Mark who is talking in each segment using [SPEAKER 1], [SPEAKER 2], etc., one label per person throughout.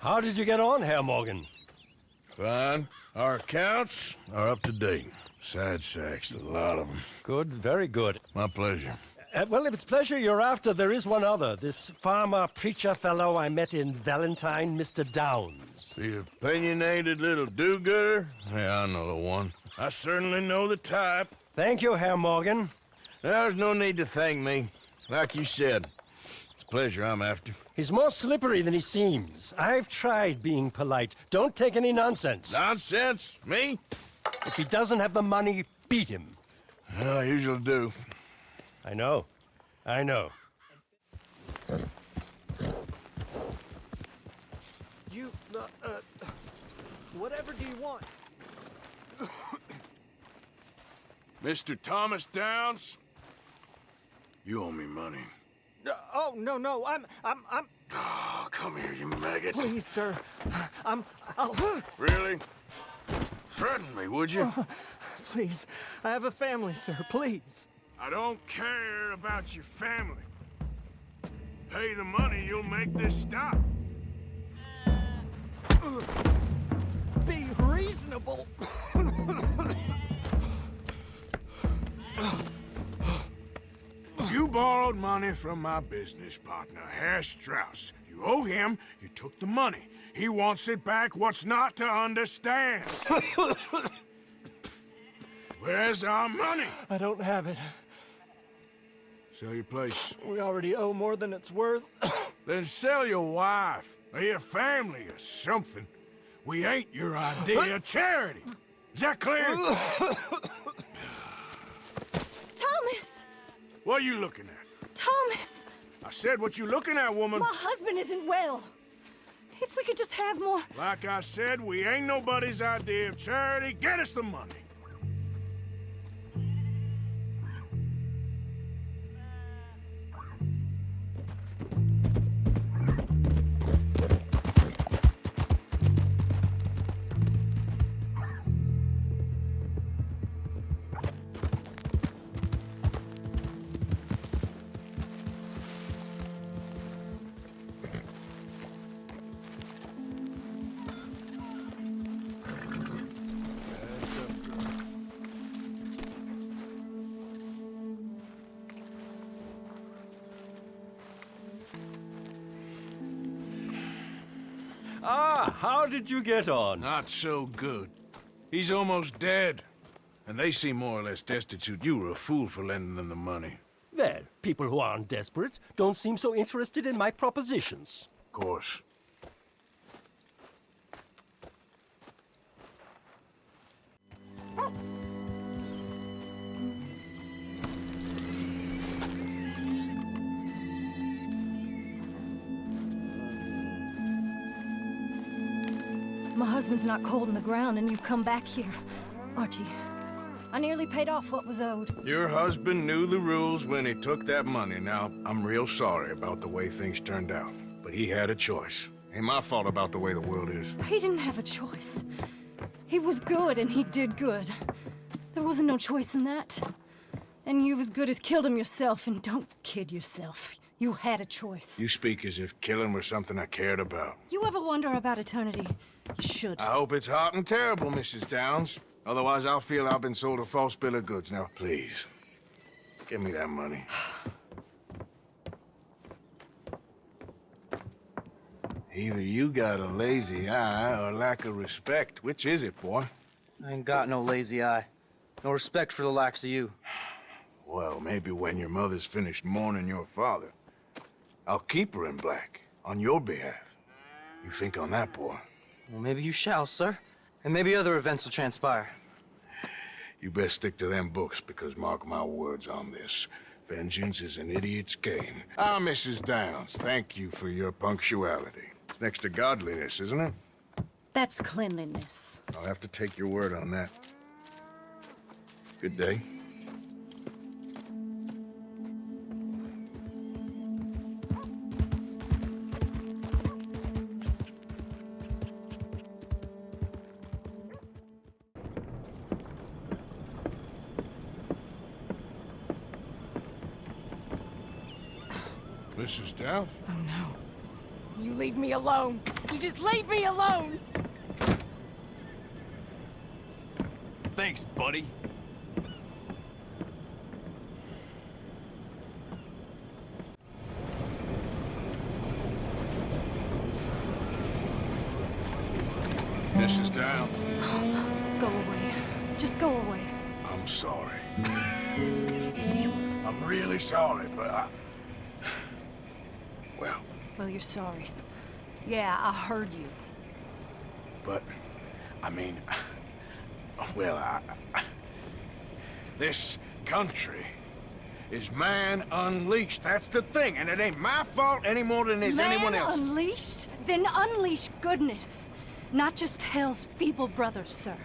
[SPEAKER 1] How did you get on, Herr Morgan?
[SPEAKER 2] Fine. Our accounts are up to date. Sad sacks, a lot of them.
[SPEAKER 1] Good, very good.
[SPEAKER 2] My pleasure.
[SPEAKER 1] Well, if it's pleasure you're after, there is one other. This farmer preacher fellow I met in Valentine, Mr. Downs.
[SPEAKER 2] The opinionated little do-gooder? Yeah, I know the one. I certainly know the type.
[SPEAKER 1] Thank you, Herr Morgan.
[SPEAKER 2] There's no need to thank me. Like you said, it's pleasure I'm after.
[SPEAKER 1] He's more slippery than he seems. I've tried being polite. Don't take any nonsense.
[SPEAKER 2] Nonsense? Me?
[SPEAKER 1] If he doesn't have the money, beat him.
[SPEAKER 2] Well, I usually do.
[SPEAKER 1] I know. I know.
[SPEAKER 3] You, whatever do you want?
[SPEAKER 2] Mr. Thomas Downs? You owe me money.
[SPEAKER 3] Oh, no, I'm...
[SPEAKER 2] Oh, come here, you maggot.
[SPEAKER 3] Please, sir. I'll...
[SPEAKER 2] Really? Threaten me, would you?
[SPEAKER 3] Please, I have a family, sir, please.
[SPEAKER 2] I don't care about your family. Pay the money, you'll make this stop.
[SPEAKER 3] Be reasonable.
[SPEAKER 2] You borrowed money from my business partner, Herr Strauss. You owe him, you took the money. He wants it back, what's not to understand? Where's our money?
[SPEAKER 3] I don't have it.
[SPEAKER 2] Sell your place.
[SPEAKER 3] We already owe more than it's worth.
[SPEAKER 2] Then sell your wife, or your family, or something. We ain't your idea of charity. Is that clear?
[SPEAKER 4] Thomas!
[SPEAKER 2] What are you looking at?
[SPEAKER 4] Thomas!
[SPEAKER 2] I said what you looking at, woman.
[SPEAKER 4] My husband isn't well. If we could just have more...
[SPEAKER 2] Like I said, we ain't nobody's idea of charity. Get us the money.
[SPEAKER 1] Ah, how did you get on?
[SPEAKER 2] Not so good. He's almost dead. And they seem more or less destitute. You were a fool for lending them the money.
[SPEAKER 1] Well, people who aren't desperate don't seem so interested in my propositions.
[SPEAKER 2] Of course.
[SPEAKER 4] My husband's not cold in the ground and you've come back here. Archie, I nearly paid off what was owed.
[SPEAKER 2] Your husband knew the rules when he took that money. Now, I'm real sorry about the way things turned out. But he had a choice. Ain't my fault about the way the world is.
[SPEAKER 4] He didn't have a choice. He was good and he did good. There wasn't no choice in that. And you've as good as killed him yourself, and don't kid yourself. You had a choice.
[SPEAKER 2] You speak as if killing was something I cared about.
[SPEAKER 4] You ever wonder about eternity? You should.
[SPEAKER 2] I hope it's hot and terrible, Mrs. Downs. Otherwise, I'll feel I've been sold a false bill of goods. Now, please, give me that money. Either you got a lazy eye or lack of respect. Which is it, boy?
[SPEAKER 5] I ain't got no lazy eye. No respect for the likes of you.
[SPEAKER 2] Well, maybe when your mother's finished mourning your father, I'll keep her in black on your behalf. You think on that, boy?
[SPEAKER 5] Well, maybe you shall, sir. And maybe other events will transpire.
[SPEAKER 2] You best stick to them books, because mark my words on this. Vengeance is an idiot's game. Ah, Mrs. Downs, thank you for your punctuality. It's next to godliness, isn't it?
[SPEAKER 4] That's cleanliness.
[SPEAKER 2] I'll have to take your word on that. Good day. Mrs. Downs?
[SPEAKER 4] Oh, no. You You leave me alone. You just leave me alone.
[SPEAKER 6] Thanks, buddy.
[SPEAKER 2] Mrs. Down,
[SPEAKER 4] Go away. Just go away.
[SPEAKER 2] I'm sorry. I'm really sorry, but well,
[SPEAKER 4] Well, you're sorry. Yeah, I heard you.
[SPEAKER 2] but, I mean, well, this country is man unleashed. That's the thing, and it ain't my fault any more than it's anyone else.
[SPEAKER 4] Unleashed? Then unleash goodness. Not just hell's feeble brothers, sir.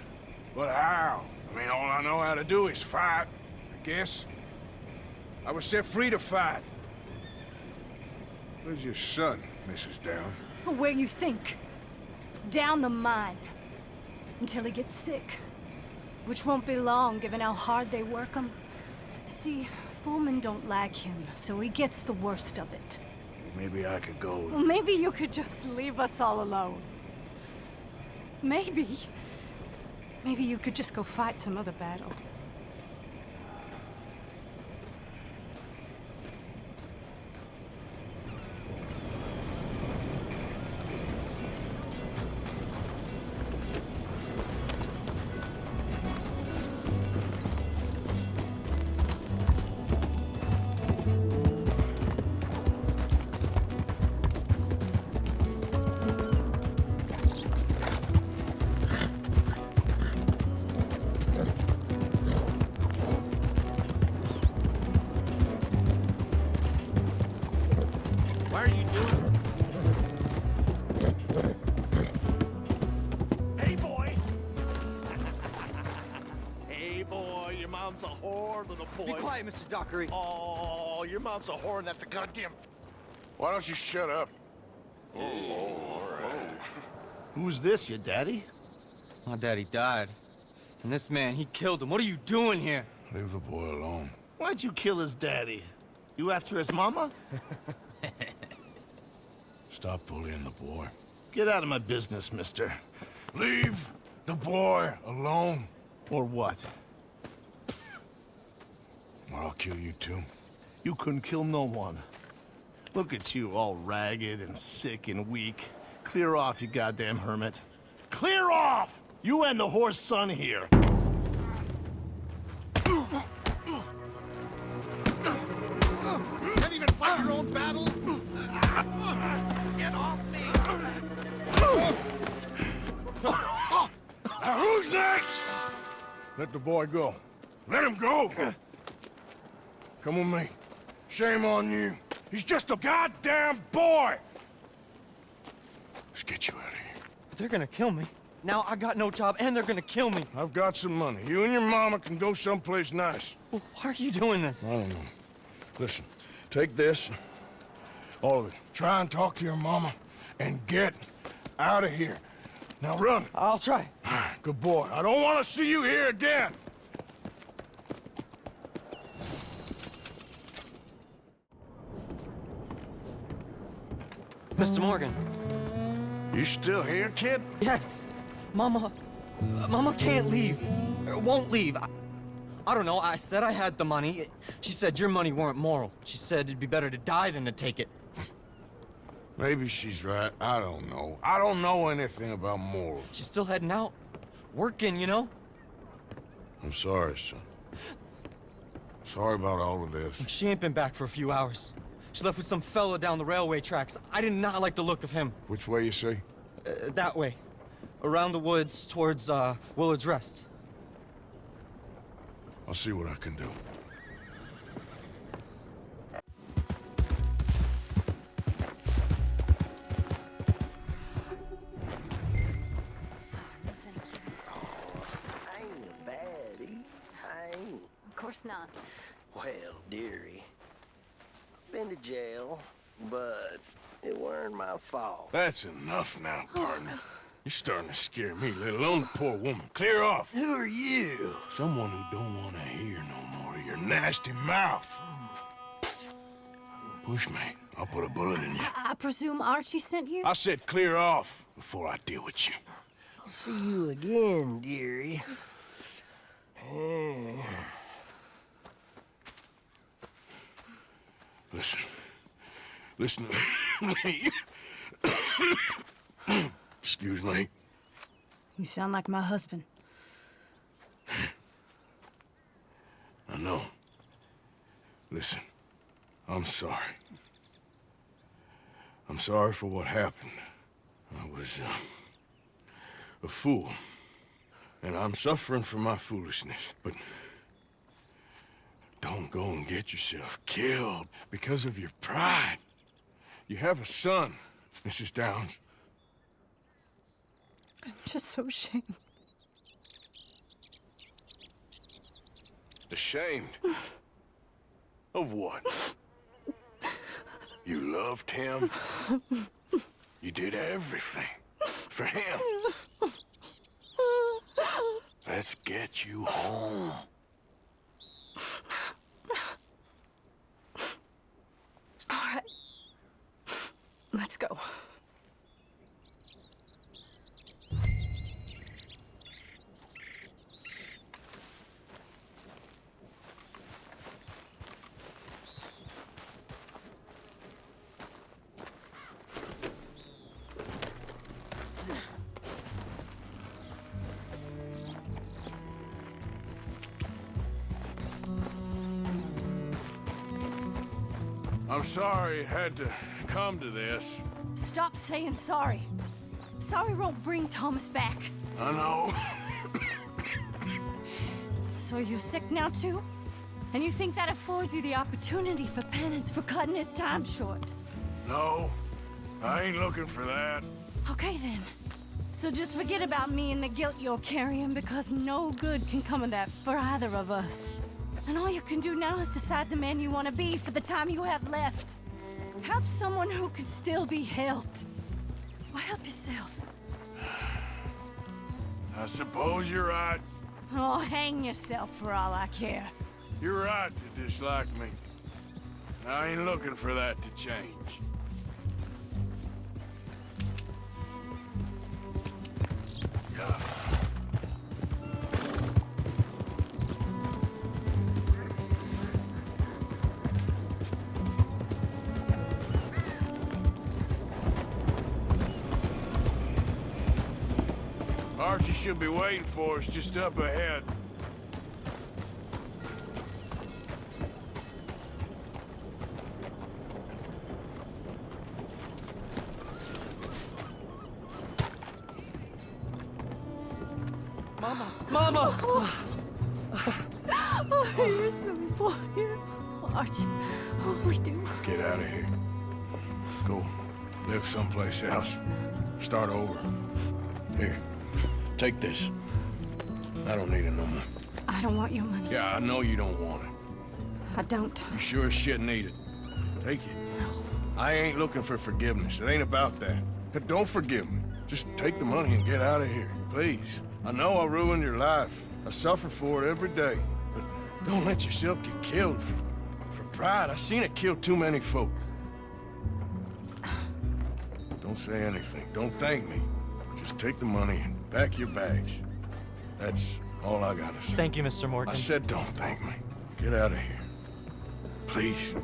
[SPEAKER 2] But how? I mean, all I know how to do is fight, I guess. I was set free to fight. Where's your son, Mrs. Down?
[SPEAKER 4] Where you think? Down the mine. Until he gets sick. Which won't be long, given how hard they work him. See, foremen don't like him, so he gets the worst of it.
[SPEAKER 2] Maybe I could go.
[SPEAKER 4] Well, maybe you could just leave us all alone. Maybe. Maybe you could just go fight some other battle.
[SPEAKER 6] Why are you doing it? Hey, boy! Hey, boy, your mom's a whore, little boy.
[SPEAKER 5] Be quiet, Mr. Dockery.
[SPEAKER 6] Oh, your mom's a whore, and that's a goddamn...
[SPEAKER 2] Why don't you shut up?
[SPEAKER 7] Who's this, your daddy?
[SPEAKER 5] My daddy died. And this man, he killed him. What are you doing here?
[SPEAKER 2] Leave the boy alone.
[SPEAKER 7] Why'd you kill his daddy? You after his mama?
[SPEAKER 2] Stop bullying the boy.
[SPEAKER 7] Get out of my business, mister.
[SPEAKER 2] Leave the boy alone.
[SPEAKER 7] Or what?
[SPEAKER 2] Or I'll kill you too.
[SPEAKER 7] You couldn't kill no one. Look at you, all ragged and sick and weak. Clear off, you goddamn hermit. Clear off! You and the horse son here.
[SPEAKER 6] Can't even fight your own battle? Get off me!
[SPEAKER 2] Now who's next? Let the boy go. Let him go! Come with me. Shame on you. He's just a goddamn boy! Let's get you out of here.
[SPEAKER 5] They're gonna kill me. Now I got no job, and they're gonna kill me.
[SPEAKER 2] I've got some money. You and your mama can go someplace nice.
[SPEAKER 5] Well, why are you doing this?
[SPEAKER 2] I don't know. Listen, take this. All of it. Try and talk to your mama and get out of here. Now run.
[SPEAKER 5] I'll try.
[SPEAKER 2] Good boy. I don't want to see you here again.
[SPEAKER 5] Mr. Morgan.
[SPEAKER 2] You still here, kid?
[SPEAKER 5] Yes. Mama can't leave. Or won't leave. I don't know. I said I had the money. She said your money weren't moral. She said it'd be better to die than to take it.
[SPEAKER 2] Maybe she's right. I don't know. I don't know anything about morals.
[SPEAKER 5] She's still heading out. Working, you know?
[SPEAKER 2] I'm sorry, son. Sorry about all of this.
[SPEAKER 5] She ain't been back for a few hours. She left with some fellow down the railway tracks. I did not like the look of him.
[SPEAKER 2] Which way you say?
[SPEAKER 5] That way. Around the woods towards, Willard's Rest.
[SPEAKER 2] I'll see what I can do.
[SPEAKER 8] I ain't a baddie. I ain't.
[SPEAKER 4] Of course not.
[SPEAKER 8] Well, dearie, I've been to jail, but it weren't my fault.
[SPEAKER 2] That's enough now, partner. You're starting to scare me, let alone the poor woman. Clear off.
[SPEAKER 8] Who are you?
[SPEAKER 2] Someone who don't want to hear no more of your nasty mouth. Push me, I'll put a bullet in you.
[SPEAKER 4] I presume Archie sent you?
[SPEAKER 2] I said clear off before I deal with you.
[SPEAKER 8] I'll see you again, dearie.
[SPEAKER 2] Listen. Listen to me. Excuse me.
[SPEAKER 4] You sound like my husband.
[SPEAKER 2] I know. Listen, I'm sorry. I'm sorry for what happened. I was, a fool. And I'm suffering for my foolishness, but don't go and get yourself killed because of your pride. You have a son, Mrs. Downs.
[SPEAKER 4] I'm just so ashamed.
[SPEAKER 2] Ashamed? Of what? You loved him? You did everything for him. Let's get you home.
[SPEAKER 4] All right. Let's go.
[SPEAKER 2] I'm sorry it had to come to this.
[SPEAKER 4] Stop saying sorry. Sorry won't bring Thomas back.
[SPEAKER 2] I know.
[SPEAKER 4] So you're sick now too? And you think that affords you the opportunity for penance for cutting his time short?
[SPEAKER 2] No, I ain't looking for that.
[SPEAKER 4] Okay then. So just forget about me and the guilt you're carrying, because no good can come of that for either of us. And all you can do now is decide the man you want to be for the time you have left. Help someone who can still be helped. Or help yourself.
[SPEAKER 2] I suppose you're right.
[SPEAKER 4] Oh, hang yourself for all I care.
[SPEAKER 2] You're right to dislike me. I ain't looking for that to change. Archie should be waiting for us just up ahead.
[SPEAKER 5] Mama! Mama!
[SPEAKER 4] Oh, you're a silly boy. Oh, Archie, what we do?
[SPEAKER 2] Get out of here. Go live someplace else. Start over. Here, take this. I don't need it no more.
[SPEAKER 4] I don't want your money.
[SPEAKER 2] Yeah, I know you don't want it.
[SPEAKER 4] I don't.
[SPEAKER 2] You sure as shit need it. Take it.
[SPEAKER 4] No.
[SPEAKER 2] I ain't looking for forgiveness. It ain't about that. But don't forgive me. Just take the money and get out of here, please. I know I ruined your life. I suffer for it every day. But don't let yourself get killed for pride. I seen it kill too many folk. Don't say anything. Don't thank me. Just take the money and pack your bags. That's all I gotta say.
[SPEAKER 5] Thank you, Mr. Morgan.
[SPEAKER 2] I said don't thank me. Get out of here. Please.